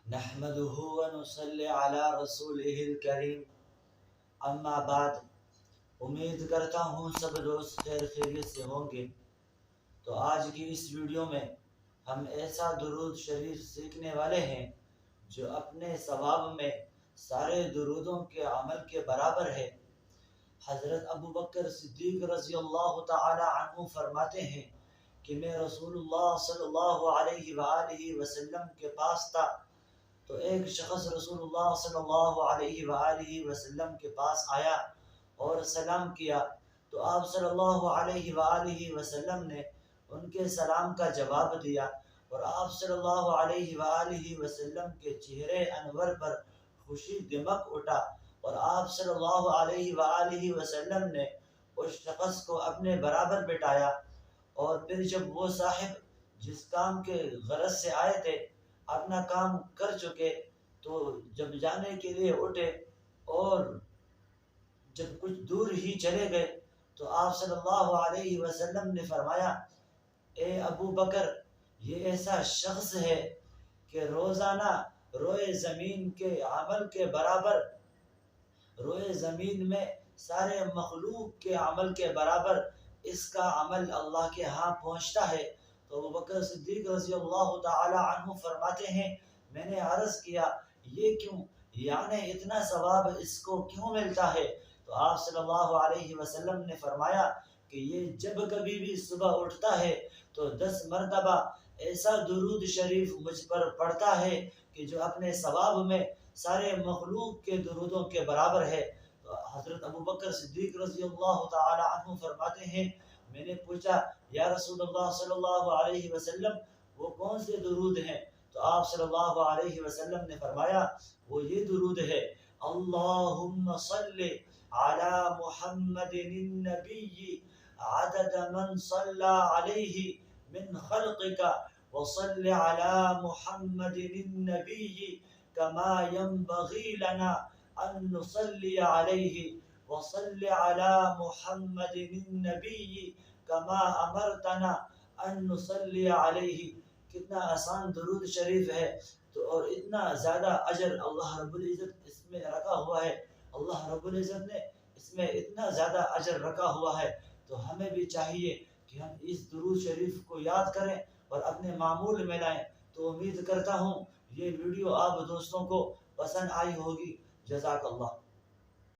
نحمده ونصلي على رسوله الکریم اما بعد۔ امید کرتا ہوں سب دوست خیر خیریت سے ہوں گے۔ تو آج کی اس ویڈیو میں ہم ایسا درود شریف سیکھنے والے ہیں جو اپنے ثواب میں سارے درودوں کے عمل کے برابر ہے۔ حضرت ابو بکر صدیق رضی اللہ تعالی عنہ فرماتے ہیں کہ میں رسول اللہ صلی اللہ علیہ وآلہ وسلم کے پاس تھا، تو ایک شخص رسول اللہ صلی اللہ علیہ وآلہ وسلم کے پاس آیا اور سلام کیا، تو آپ صلی اللہ علیہ وآلہ وسلم نے ان کے سلام کا جواب دیا، اور آپ صلی اللہ علیہ وآلہ وسلم کے چہرے انور پر خوشی دمک اٹھا، اور آپ صلی اللہ علیہ وآلہ وسلم نے اس شخص کو اپنے برابر بٹھایا۔ اور پھر جب وہ صاحب جس کام کے غرض سے آئے تھے اپنا کام کر چکے، تو جب جانے کے لیے اٹھے اور جب کچھ دور ہی چلے گئے، تو آپ صلی اللہ علیہ وسلم نے فرمایا، اے ابو بکر، یہ ایسا شخص ہے کہ روزانہ روئے زمین کے عمل کے برابر، روئے زمین میں سارے مخلوق کے عمل کے برابر اس کا عمل اللہ کے ہاں پہنچتا ہے۔ تو ابو بکر صدیق رضی اللہ تعالی عنہ فرماتے ہیں، میں نے عرض کیا، یہ کیوں؟ یعنی اتنا ثواب اس کو کیوں ملتا ہے؟ تو آپ صلی اللہ علیہ وسلم نے فرمایا کہ یہ جب کبھی بھی صبح اٹھتا ہے تو 10 مرتبہ ایسا درود شریف مجھ پر پڑھتا ہے کہ جو اپنے ثواب میں سارے مخلوق کے درودوں کے برابر ہے۔ تو حضرت ابو بکر صدیق رضی اللہ تعالی عنہ فرماتے ہیں، میں نے پوچھا، یا رسول اللہ صلی اللہ علیہ وسلم، وہ کون سے درود ہیں؟ تو آپ صلی اللہ علیہ وسلم نے فرمایا، وہ یہ درود ہے، اللہم صلی علی محمد النبی عدد من صلی علیہ من خلقک، وصلی علی محمد النبی کما ينبغی لنا ان نصلی علیہ، وصلی علی محمد النبی کما امرتنا ان نصلی علیہ۔ کتنا آسان درود شریف ہے، تو اور اتنا زیادہ اجر اللہ رب العزت اس میں رکھا ہوا ہے، اللہ رب العزت نے اس میں اتنا زیادہ اجر رکھا ہوا ہے۔ تو ہمیں بھی چاہیے کہ ہم اس درود شریف کو یاد کریں اور اپنے معمول میں لائیں۔ تو امید کرتا ہوں یہ ویڈیو آپ دوستوں کو پسند آئی ہوگی۔ جزاک اللہ۔